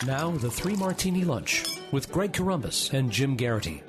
Now, the Three Martini Lunch with Greg Corombos and Jim Geraghty.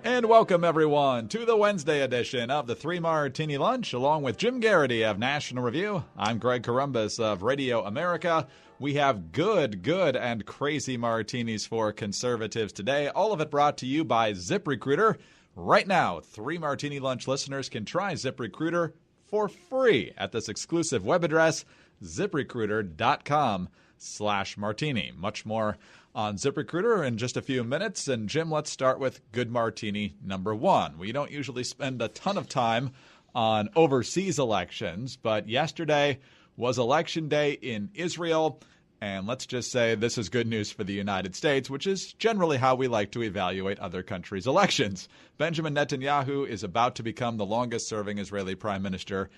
And welcome, everyone, to the Wednesday edition of the Three Martini Lunch, along with Jim Geraghty of National Review. I'm Greg Corombos of Radio America. We have good, and crazy martinis for conservatives today. All of it brought to you by ZipRecruiter. Right now, Three Martini Lunch listeners can try ZipRecruiter for free at this exclusive web address, ZipRecruiter.com/martini. Much more on ZipRecruiter in just a few minutes. And Jim, let's start with good martini number one. We don't usually spend a ton of time on overseas elections, but yesterday was election day in Israel. And let's just say this is good news for the United States, which is generally how we like to evaluate other countries' elections. Benjamin Netanyahu is about to become the longest-serving Israeli prime minister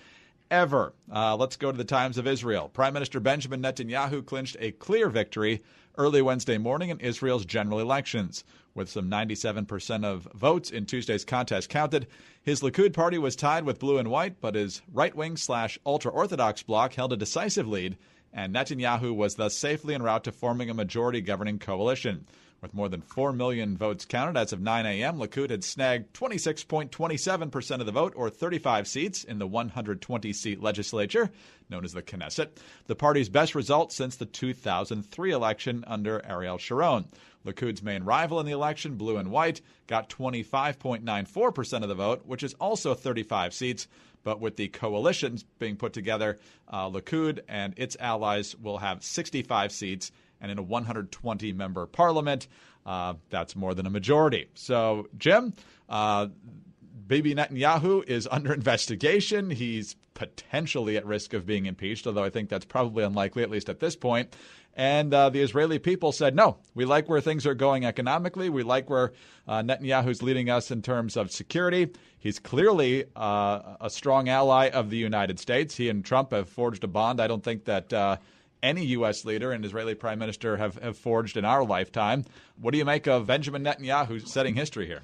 ever. Let's go to the Times of Israel. Prime Minister Benjamin Netanyahu clinched a clear victory early Wednesday morning in Israel's general elections. With some 97% of votes in Tuesday's contest counted, his Likud party was tied with blue and white, but his right-wing/ultra-Orthodox bloc held a decisive lead, and Netanyahu was thus safely en route to forming a majority governing coalition. With more than 4 million votes counted as of 9 a.m., Likud had snagged 26.27% of the vote, or 35 seats, in the 120-seat legislature, known as the Knesset, the party's best result since the 2003 election under Ariel Sharon. Likud's main rival in the election, Blue and White, got 25.94% of the vote, which is also 35 seats. But with the coalitions being put together, Likud and its allies will have 65 seats, and in a 120-member parliament, that's more than a majority. So, Jim, Bibi Netanyahu is under investigation. He's potentially at risk of being impeached, although I think that's probably unlikely, at least at this point. And the Israeli people said, no, we like where things are going economically. We like where Netanyahu's leading us in terms of security. He's clearly a strong ally of the United States. He and Trump have forged a bond I don't think that any U.S. leader and Israeli prime minister have forged in our lifetime. What do you make of Benjamin Netanyahu setting history here?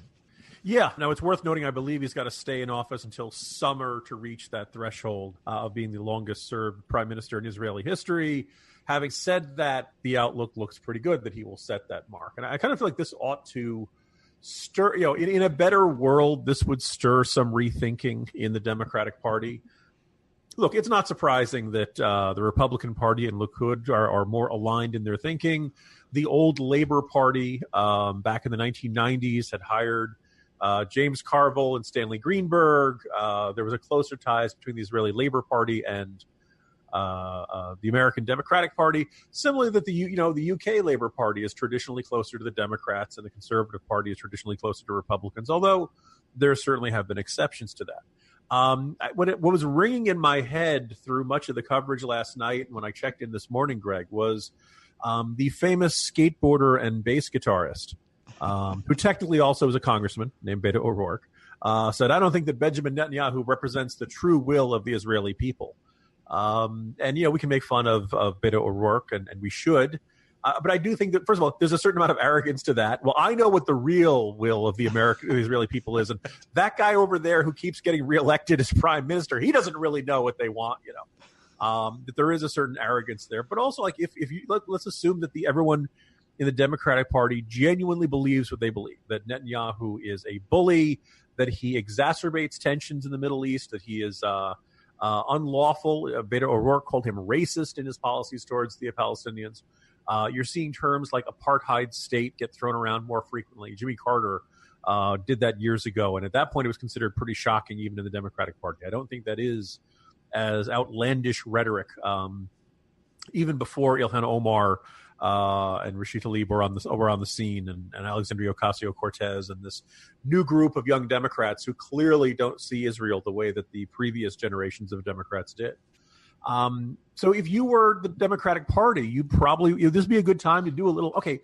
Yeah, now it's worth noting, I believe he's got to stay in office until summer to reach that threshold of being the longest-served prime minister in Israeli history. Having said that, the outlook looks pretty good that he will set that mark. And I kind of feel like this ought to stir, in a better world, this would stir some rethinking in the Democratic Party. Look, it's not surprising that the Republican Party and Likud are more aligned in their thinking. The old Labor Party back in the 1990s had hired James Carville and Stanley Greenberg. There was a closer ties between the Israeli Labor Party and the American Democratic Party. Similarly, that the UK Labor Party is traditionally closer to the Democrats, and the Conservative Party is traditionally closer to Republicans, although there certainly have been exceptions to that. What was ringing in my head through much of the coverage last night, and when I checked in this morning, Greg, was the famous skateboarder and bass guitarist, who technically also is a congressman, named Beto O'Rourke, said, I don't think that Benjamin Netanyahu represents the true will of the Israeli people. And we can make fun of Beto O'Rourke, and we should. But I do think that, first of all, there's a certain amount of arrogance to that. Well, I know what the real will of the Israeli people is. And that guy over there who keeps getting reelected as prime minister, he doesn't really know what they want, that there is a certain arrogance there. But also, like, if you let's assume that everyone in the Democratic Party genuinely believes what they believe, that Netanyahu is a bully, that he exacerbates tensions in the Middle East, that he is unlawful. Beto O'Rourke called him racist in his policies towards the Palestinians. You're seeing terms like apartheid state get thrown around more frequently. Jimmy Carter did that years ago, and at that point it was considered pretty shocking even in the Democratic Party. I don't think that is as outlandish rhetoric even before Ilhan Omar and Rashid Tlaib were on the scene, and Alexandria Ocasio-Cortez and this new group of young Democrats who clearly don't see Israel the way that the previous generations of Democrats did. So if you were the Democratic Party, you'd probably, this would be a good time to do a little, okay,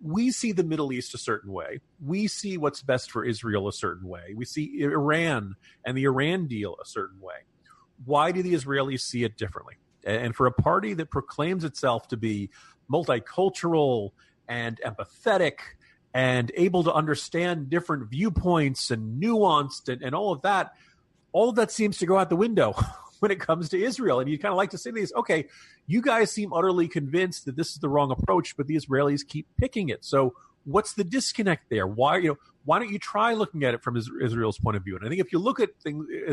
we see the Middle East a certain way. We see what's best for Israel a certain way. We see Iran and the Iran deal a certain way. Why do the Israelis see it differently? And for a party that proclaims itself to be multicultural and empathetic and able to understand different viewpoints and nuanced and all of that seems to go out the window when it comes to Israel. And you kind of like to say these, okay, you guys seem utterly convinced that this is the wrong approach, but the Israelis keep picking it. So what's the disconnect there? Why don't you try looking at it from Israel's point of view? And I think if you look at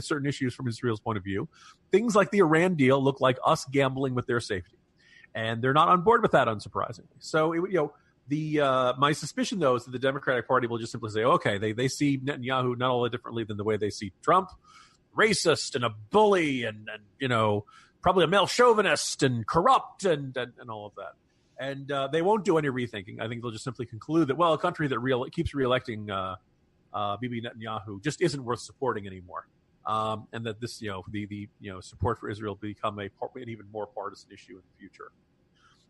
certain issues from Israel's point of view, things like the Iran deal look like us gambling with their safety. And they're not on board with that, unsurprisingly. So, my suspicion, though, is that the Democratic Party will just simply say, okay, they see Netanyahu not all that differently than the way they see Trump, racist and a bully and probably a male chauvinist and corrupt and all of that. And they won't do any rethinking. I think they'll just simply conclude that, well, a country that keeps reelecting Bibi Netanyahu just isn't worth supporting anymore. And that this, the support for Israel will become an even more partisan issue in the future.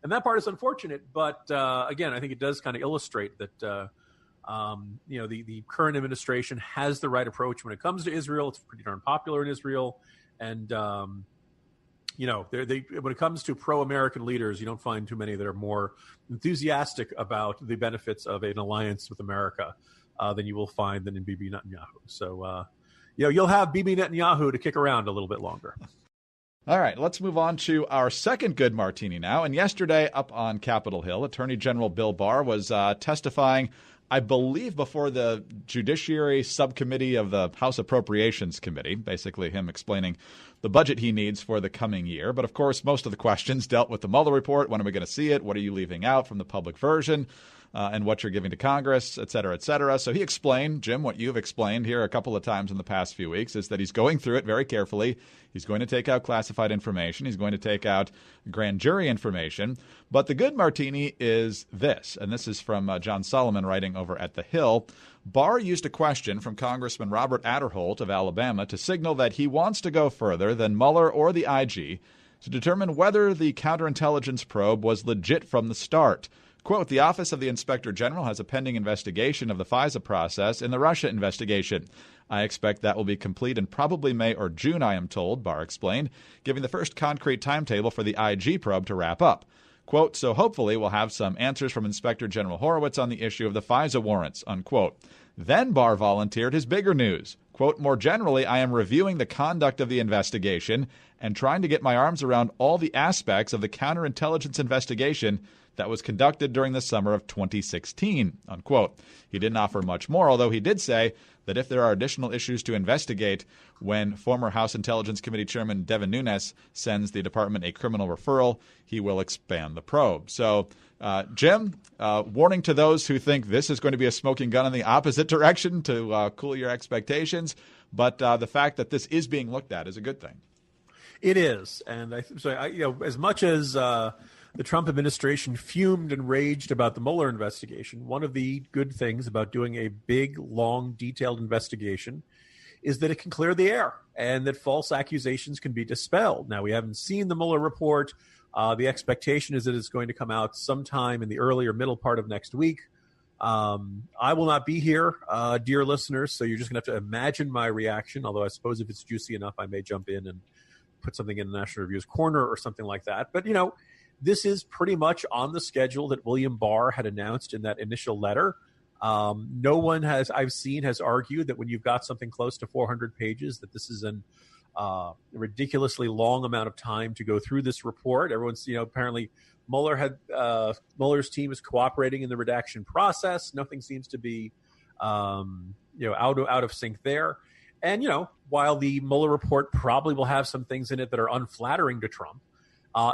And that part is unfortunate, but again, I think it does kind of illustrate that the current administration has the right approach when it comes to Israel. It's pretty darn popular in Israel, and when it comes to pro-American leaders, you don't find too many that are more enthusiastic about the benefits of an alliance with America than you will find in Bibi Netanyahu. So, you'll have Bibi Netanyahu to kick around a little bit longer. All right, let's move on to our second good martini now. And yesterday up on Capitol Hill, Attorney General Bill Barr was testifying, I believe, before the Judiciary Subcommittee of the House Appropriations Committee, basically him explaining the budget he needs for the coming year. But, of course, most of the questions dealt with the Mueller report. When are we going to see it? What are you leaving out from the public version? And what you're giving to Congress, et cetera, et cetera. So he explained, Jim, what you've explained here a couple of times in the past few weeks, is that he's going through it very carefully. He's going to take out classified information. He's going to take out grand jury information. But the good martini is this, and this is from John Solomon writing over at The Hill. Barr used a question from Congressman Robert Aderholt of Alabama to signal that he wants to go further than Mueller or the IG to determine whether the counterintelligence probe was legit from the start. Quote, the Office of the Inspector General has a pending investigation of the FISA process in the Russia investigation. I expect that will be complete in probably May or June, I am told, Barr explained, giving the first concrete timetable for the IG probe to wrap up. Quote, so hopefully we'll have some answers from Inspector General Horowitz on the issue of the FISA warrants, unquote. Then Barr volunteered his bigger news. Quote, more generally, I am reviewing the conduct of the investigation and trying to get my arms around all the aspects of the counterintelligence investigation that was conducted during the summer of 2016, unquote. He didn't offer much more, although he did say that if there are additional issues to investigate when former House Intelligence Committee Chairman Devin Nunes sends the department a criminal referral, he will expand the probe. So, Jim, warning to those who think this is going to be a smoking gun in the opposite direction to cool your expectations, but the fact that this is being looked at is a good thing. It is, and as much as the Trump administration fumed and raged about the Mueller investigation, one of the good things about doing a big, long, detailed investigation is that it can clear the air and that false accusations can be dispelled. Now, we haven't seen the Mueller report. The expectation is that it's going to come out sometime in the early or middle part of next week. I will not be here, dear listeners, so you're just going to have to imagine my reaction, although I suppose if it's juicy enough, I may jump in and put something in the National Review's corner or something like that. But, this is pretty much on the schedule that William Barr had announced in that initial letter. No one I've seen has argued that when you've got something close to 400 pages, that this is a ridiculously long amount of time to go through this report. Everyone's, apparently Mueller's team is cooperating in the redaction process. Nothing seems to be, out of sync there. And, while the Mueller report probably will have some things in it that are unflattering to Trump,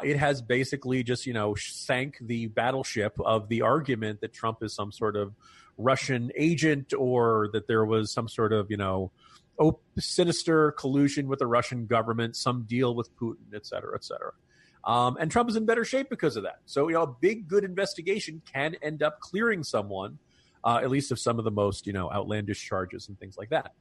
it has basically just, sank the battleship of the argument that Trump is some sort of Russian agent or that there was some sort of, sinister collusion with the Russian government, some deal with Putin, et cetera, et cetera. And Trump is in better shape because of that. So, a big, good investigation can end up clearing someone, at least of some of the most, outlandish charges and things like that.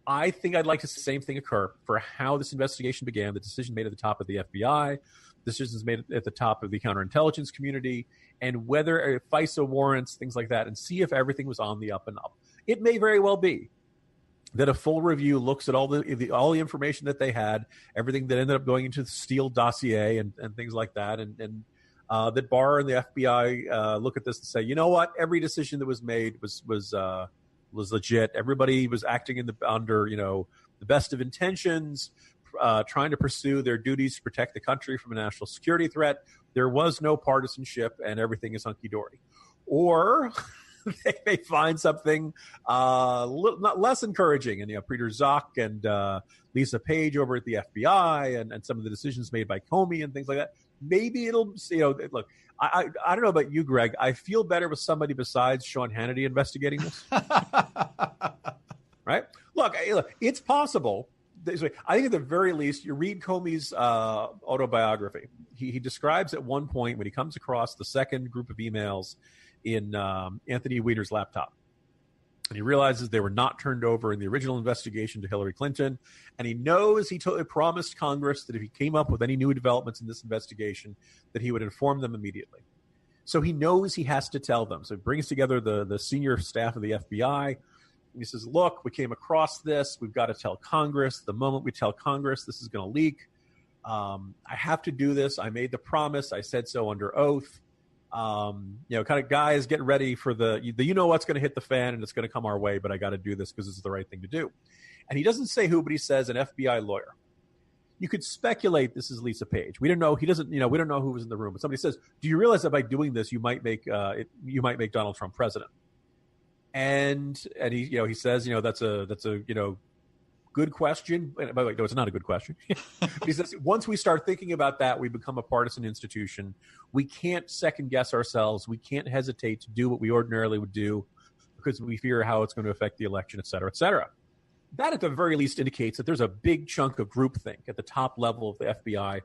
I think I'd like to see the same thing occur for how this investigation began, the decision made at the top of the FBI, decisions made at the top of the counterintelligence community, and whether FISA warrants, things like that, and see if everything was on the up and up. It may very well be that a full review looks at all the information that they had, everything that ended up going into the Steele dossier and things like that, and that Barr and the FBI look at this and say, you know what, every decision that was made was legit. Everybody was acting under the best of intentions. trying to pursue their duties to protect the country from a national security threat. There was no partisanship, and everything is hunky-dory. Or they may find something not less encouraging. And, Peter Strzok and Lisa Page over at the FBI and some of the decisions made by Comey and things like that. Maybe it'll, look, I don't know about you, Greg. I feel better with somebody besides Sean Hannity investigating this. Right? Look, it's possible. I think at the very least, you read Comey's autobiography. He describes at one point when he comes across the second group of emails in Anthony Weiner's laptop. And he realizes they were not turned over in the original investigation to Hillary Clinton. And he knows he promised Congress that if he came up with any new developments in this investigation, that he would inform them immediately. So he knows he has to tell them. So he brings together the senior staff of the FBI. And he says, look, we came across this. We've got to tell Congress. The moment we tell Congress, this is going to leak. I have to do this. I made the promise. I said so under oath. Kind of guys, get ready for the what's going to hit the fan, and it's going to come our way, but I got to do this because it's the right thing to do. And he doesn't say who, but he says an FBI lawyer. You could speculate this is Lisa Page. We don't know. He doesn't. We don't know who was in the room. But somebody says, "Do you realize that by doing this, you might make Donald Trump president?" And he says, that's a good question. By the way, no, it's not a good question. He says, once we start thinking about that, we become a partisan institution. We can't second guess ourselves. We can't hesitate to do what we ordinarily would do because we fear how it's going to affect the election, et cetera, et cetera. That, at the very least, indicates that there's a big chunk of groupthink at the top level of the FBI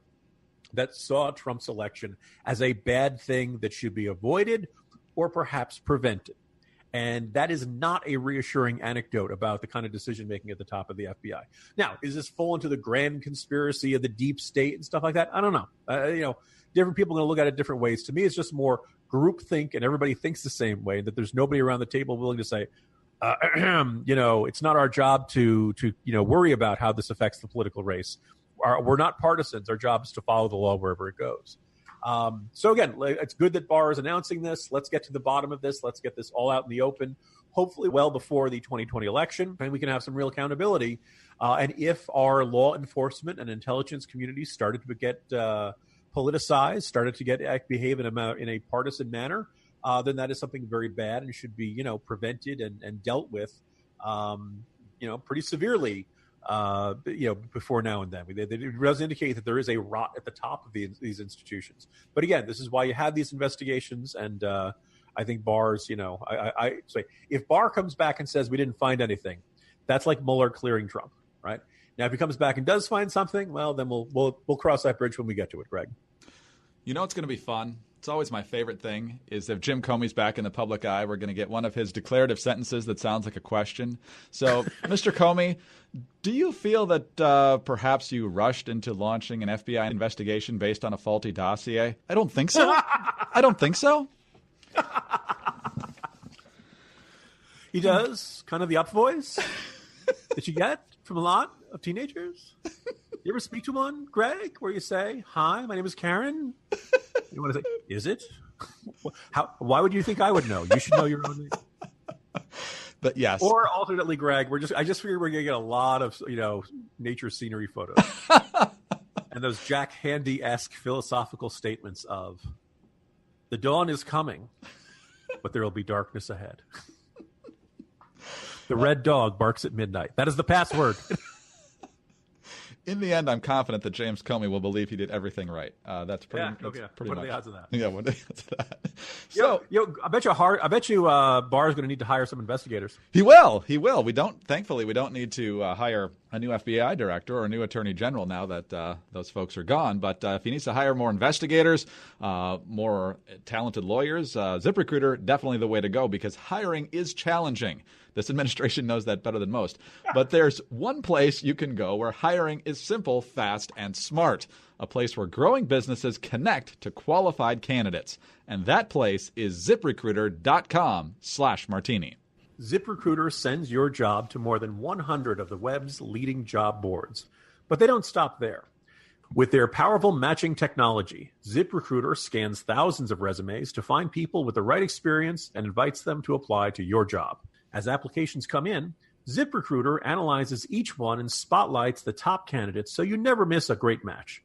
that saw Trump's election as a bad thing that should be avoided or perhaps prevented. And that is not a reassuring anecdote about the kind of decision-making at the top of the FBI. Now, is this fall into the grand conspiracy of the deep state and stuff like that? I don't know. Different people are going to look at it different ways. To me, it's just more groupthink, and everybody thinks the same way, that there's nobody around the table willing to say, it's not our job to worry about how this affects the political race. We're not partisans. Our job is to follow the law wherever it goes. So again, it's good that Barr is announcing this. Let's get to the bottom of this. Let's get this all out in the open, hopefully well before the 2020 election, and we can have some real accountability. And if our law enforcement and intelligence communities started to get politicized, started to behave in a partisan manner, then that is something very bad and should be, prevented and dealt with, pretty severely. Before now and then. It does indicate that there is a rot at the top of these institutions. But again, this is why you have these investigations, and I think Barr's, I say, if Barr comes back and says we didn't find anything, that's like Mueller clearing Trump, right? Now, if he comes back and does find something, well, then we'll cross that bridge when we get to it, Greg. It's going to be fun. It's always my favorite thing is if Jim Comey's back in the public eye, we're going to get one of his declarative sentences that sounds like a question. So, Mr. Comey, do you feel that perhaps you rushed into launching an FBI investigation based on a faulty dossier? I don't think so. I don't think so. He does kind of the up voice that you get from a lot of teenagers. You ever speak to one, Greg, where you say, "Hi, my name is Karen"? You want to say, "Is it?" Why would you think I would know? You should know your own name. But yes. Or alternately, Greg, I just figured we're going to get a lot of nature scenery photos and those Jack Handy-esque philosophical statements of the dawn is coming, but there will be darkness ahead. The red dog barks at midnight. That is the password. In the end, I'm confident that James Comey will believe he did everything right. That's pretty. Pretty what much. are the odds of that? Yeah, what are the odds of that? So, I bet you Barr is going to need to hire some investigators. He will. Thankfully, we don't need to hire a new FBI director or a new attorney general now that those folks are gone. But if he needs to hire more investigators, more talented lawyers, ZipRecruiter, definitely the way to go because hiring is challenging. This administration knows that better than most. But there's one place you can go where hiring is simple, fast, and smart. A place where growing businesses connect to qualified candidates. And that place is ZipRecruiter.com/Martini. ZipRecruiter sends your job to more than 100 of the web's leading job boards. But they don't stop there. With their powerful matching technology, ZipRecruiter scans thousands of resumes to find people with the right experience and invites them to apply to your job. As applications come in, ZipRecruiter analyzes each one and spotlights the top candidates so you never miss a great match.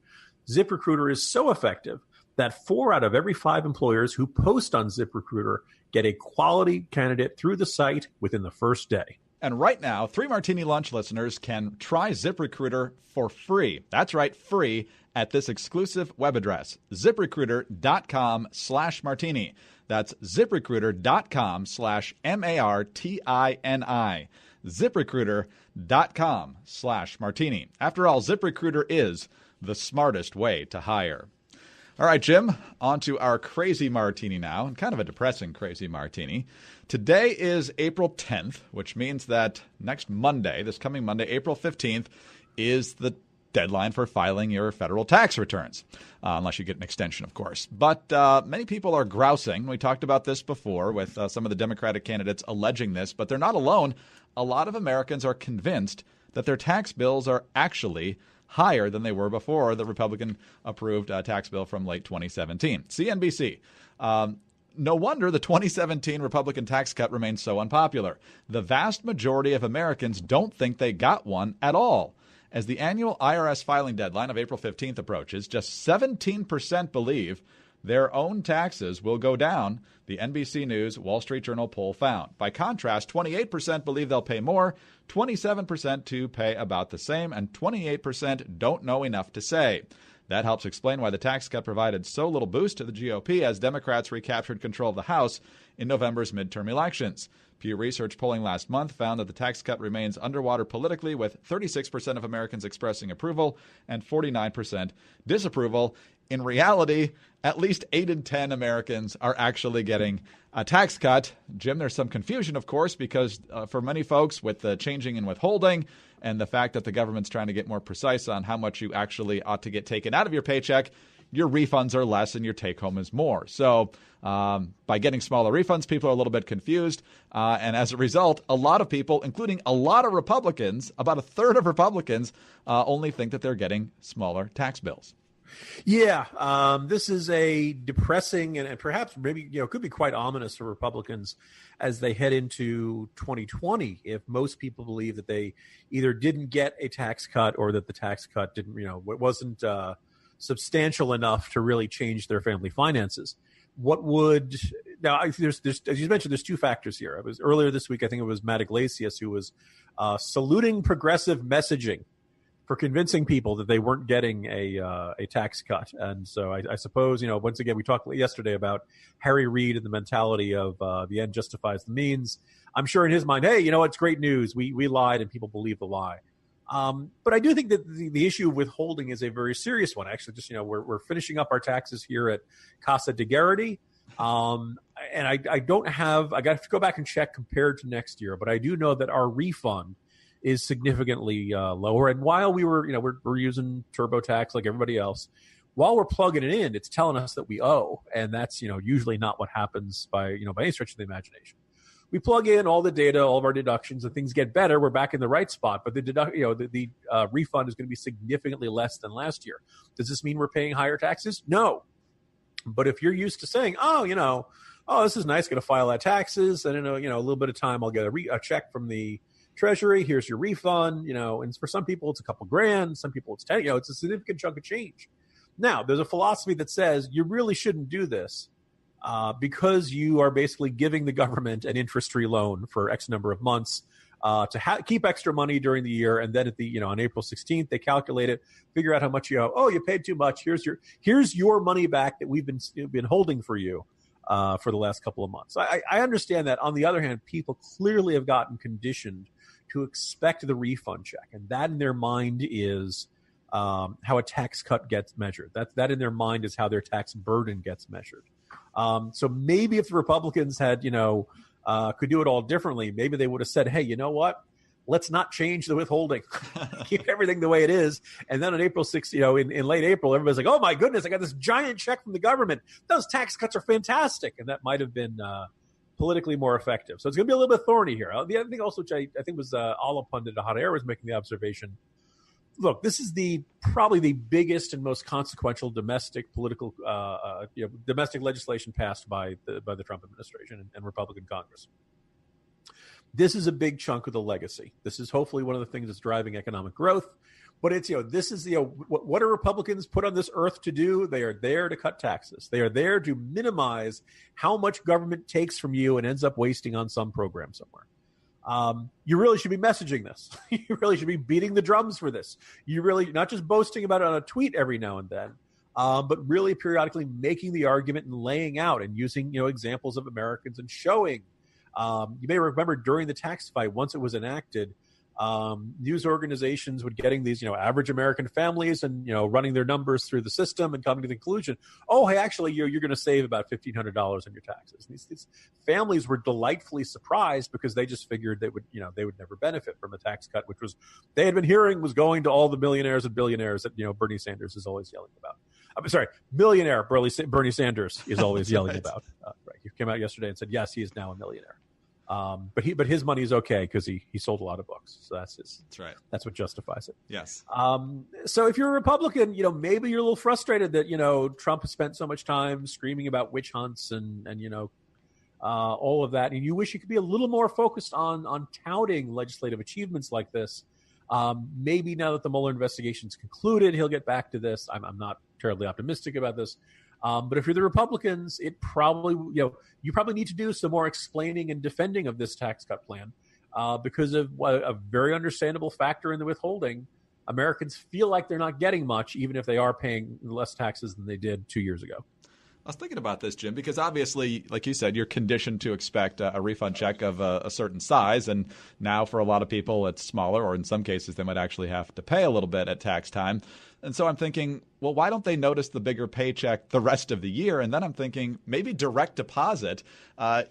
ZipRecruiter is so effective that 4 out of every 5 employers who post on ZipRecruiter get a quality candidate through the site within the first day. And right now, 3 Martini Lunch listeners can try ZipRecruiter for free. That's right, free at this exclusive web address, ZipRecruiter.com/martini. That's ZipRecruiter.com/MARTINI. ZipRecruiter.com/martini. After all, ZipRecruiter is the smartest way to hire. All right, Jim, on to our crazy martini now, and kind of a depressing crazy martini. Today is April 10th, which means that next Monday, this coming Monday, April 15th, is the deadline for filing your federal tax returns, unless you get an extension, of course. But many people are grousing. We talked about this before with some of the Democratic candidates alleging this, but they're not alone. A lot of Americans are convinced that their tax bills are actually higher than they were before the Republican-approved tax bill from late 2017. CNBC. No wonder the 2017 Republican tax cut remains so unpopular. The vast majority of Americans don't think they got one at all. As the annual IRS filing deadline of April 15th approaches, just 17% believe their own taxes will go down, the NBC News Wall Street Journal poll found. By contrast, 28% believe they'll pay more, 27% to pay about the same, and 28% don't know enough to say. That helps explain why the tax cut provided so little boost to the GOP as Democrats recaptured control of the House in November's midterm elections. Pew Research polling last month found that the tax cut remains underwater politically, with 36% of Americans expressing approval and 49% disapproval. In reality, at least 8 in 10 Americans are actually getting a tax cut. Jim, there's some confusion, of course, because for many folks with the changing in withholding and the fact that the government's trying to get more precise on how much you actually ought to get taken out of your paycheck, your refunds are less and your take-home is more. So by getting smaller refunds, people are a little bit confused. And as a result, a lot of people, including a lot of Republicans, about a third of Republicans, only think that they're getting smaller tax bills. Yeah, this is a depressing and perhaps maybe could be quite ominous for Republicans as they head into 2020. If most people believe that they either didn't get a tax cut or that the tax cut didn't, wasn't substantial enough to really change their family finances. What would now? There's as you mentioned, there's 2 factors here. It was earlier this week. I think it was Matt Iglesias who was saluting progressive messaging for convincing people that they weren't getting a tax cut. And so I suppose, once again, we talked yesterday about Harry Reid and the mentality of the end justifies the means. I'm sure in his mind, hey, it's great news. We lied and people believe the lie. But I do think that the issue of withholding is a very serious one. Actually, just, we're finishing up our taxes here at Casa de Geraghty. And I got to go back and check compared to next year, but I do know that our refund is significantly lower. And while we're using TurboTax like everybody else, while we're plugging it in, it's telling us that we owe, and that's usually not what happens by any stretch of the imagination. We plug in all the data, all of our deductions, and things get better. We're back in the right spot, but the refund is going to be significantly less than last year. Does this mean we're paying higher taxes? No. But if you're used to saying, oh, this is nice, going to file that taxes, and in a little bit of time I'll get a check from the Treasury, here's your refund, and for some people it's a couple grand, some people it's 10, it's a significant chunk of change. Now, there's a philosophy that says you really shouldn't do this because you are basically giving the government an interest-free loan for X number of months to keep extra money during the year, and then at the on April 16th they calculate it, figure out how much you owe. Oh, you paid too much. Here's your money back that we've been holding for you for the last couple of months. I understand that. On the other hand, people clearly have gotten conditioned to expect the refund check, and that in their mind is how a tax cut gets measured. That in their mind is how their tax burden gets measured. So maybe if the Republicans had could do it all differently, maybe they would have said, hey, you know what? Let's not change the withholding. Keep everything the way it is. And then on April 6th, in late April, everybody's like, oh my goodness, I got this giant check from the government. Those tax cuts are fantastic. And that might have been politically more effective. So it's going to be a little bit thorny here. The other thing also, which I think was Ala Pundit Hot Air was making the observation. Look, this is probably the biggest and most consequential domestic political domestic legislation passed by the Trump administration and Republican Congress. This is a big chunk of the legacy. This is hopefully one of the things that's driving economic growth. But it's, this is, what are Republicans put on this earth to do? They are there to cut taxes. They are there to minimize how much government takes from you and ends up wasting on some program somewhere. You really should be messaging this. You really should be beating the drums for this. You really, not just boasting about it on a tweet every now and then, but really periodically making the argument and laying out and using, examples of Americans and showing. You may remember during the tax fight, once it was enacted, news organizations would getting these, average American families and, running their numbers through the system and coming to the conclusion, oh, hey, actually, you're going to save about $1,500 on your taxes. And these families were delightfully surprised because they just figured they would never benefit from a tax cut, which was they had been hearing was going to all the millionaires and billionaires that, Bernie Sanders is always yelling about. I'm sorry, millionaire Bernie Sanders is always yelling about. Right. He came out yesterday and said, yes, he is now a millionaire. But his money is okay because he sold a lot of books. So that's right. That's what justifies it. Yes. So if you're a Republican, maybe you're a little frustrated that, Trump has spent so much time screaming about witch hunts and all of that. And you wish you could be a little more focused on touting legislative achievements like this. Maybe now that the Mueller investigation's concluded, he'll get back to this. I'm not terribly optimistic about this. But if you're the Republicans, it probably, you probably need to do some more explaining and defending of this tax cut plan because of a very understandable factor in the withholding. Americans feel like they're not getting much, even if they are paying less taxes than they did 2 years ago. I was thinking about this, Jim, because obviously, like you said, you're conditioned to expect a refund check of a certain size. And now for a lot of people, it's smaller, or in some cases, they might actually have to pay a little bit at tax time. And so I'm thinking, well, why don't they notice the bigger paycheck the rest of the year? And then I'm thinking maybe direct deposit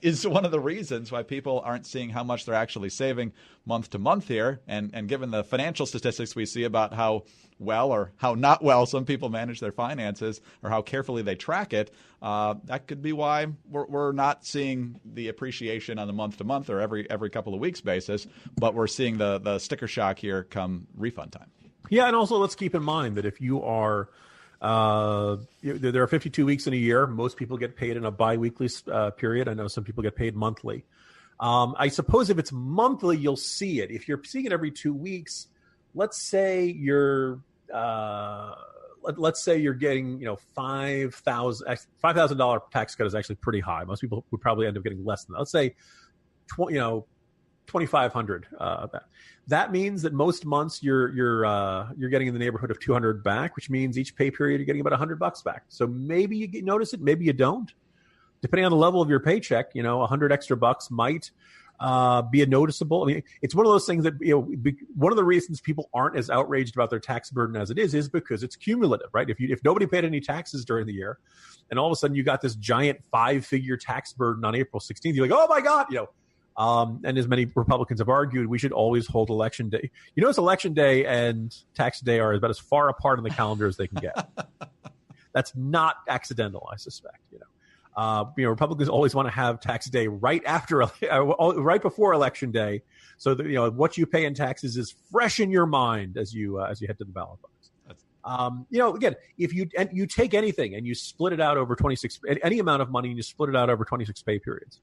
is one of the reasons why people aren't seeing how much they're actually saving month to month here. And given the financial statistics we see about how well or how not well some people manage their finances or how carefully they track it, that could be why we're not seeing the appreciation on a month to month or every couple of weeks basis, but we're seeing the sticker shock here come refund time. Yeah, and also let's keep in mind that if you are, there are 52 weeks in a year. Most people get paid in a biweekly period. I know some people get paid monthly. I suppose if it's monthly, you'll see it. If you're seeing it every 2 weeks, let's say you're getting $5,000 tax cut is actually pretty high. Most people would probably end up getting less than that. Let's say $2,500. That means that most months you're getting in the neighborhood of $200 back, which means each pay period you're getting about $100 back. So maybe you notice it, maybe you don't. Depending on the level of your paycheck, $100 extra bucks might be a noticeable. I mean, it's one of those things that one of the reasons people aren't as outraged about their tax burden as it is because it's cumulative, right? If nobody paid any taxes during the year, and all of a sudden you got this giant 5-figure tax burden on April 16th, you're like, oh my God, and as many Republicans have argued, we should always hold election day. It's election day and tax day are about as far apart on the calendar as they can get. That's not accidental, I suspect. Republicans always want to have tax day right before election day, so that what you pay in taxes is fresh in your mind as you head to the ballot box. Again, if you take anything and you split it out over 26, any amount of money, and you split it out over 26 pay periods,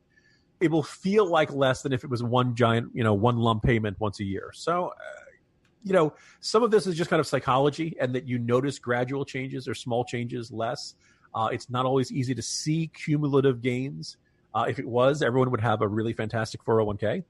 it will feel like less than if it was one giant, one lump payment once a year. So, some of this is just kind of psychology, and that you notice gradual changes or small changes less. It's not always easy to see cumulative gains. If it was, everyone would have a really fantastic 401k.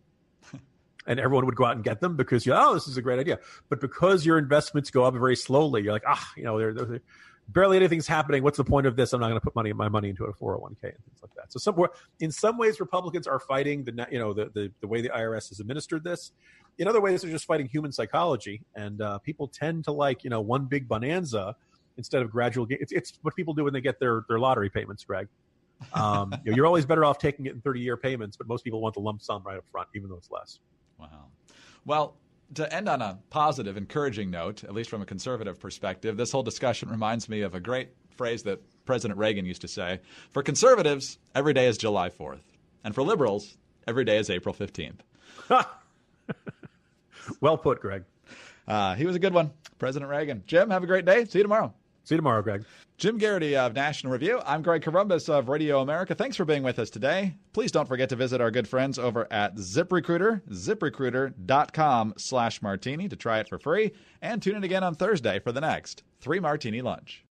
And everyone would go out and get them because this is a great idea. But because your investments go up very slowly, you're like, they're barely anything's happening. What's the point of this? I'm not going to put my money into a 401k and things like that. So in some ways, Republicans are fighting the way the IRS has administered this. In other ways, they're just fighting human psychology, and people tend to like one big bonanza instead of gradual gain. It's what people do when they get their lottery payments, Greg. You're always better off taking it in 30-year payments, but most people want the lump sum right up front, even though it's less. Wow. Well, to end on a positive, encouraging note, at least from a conservative perspective, this whole discussion reminds me of a great phrase that President Reagan used to say. For conservatives, every day is July 4th. And for liberals, every day is April 15th. Well put, Greg. He was a good one, President Reagan. Jim, have a great day. See you tomorrow. See you tomorrow, Greg. Jim Geraghty of National Review. I'm Greg Corombos of Radio America. Thanks for being with us today. Please don't forget to visit our good friends over at ZipRecruiter, ziprecruiter.com/martini to try it for free. And tune in again on Thursday for the next 3 Martini Lunch.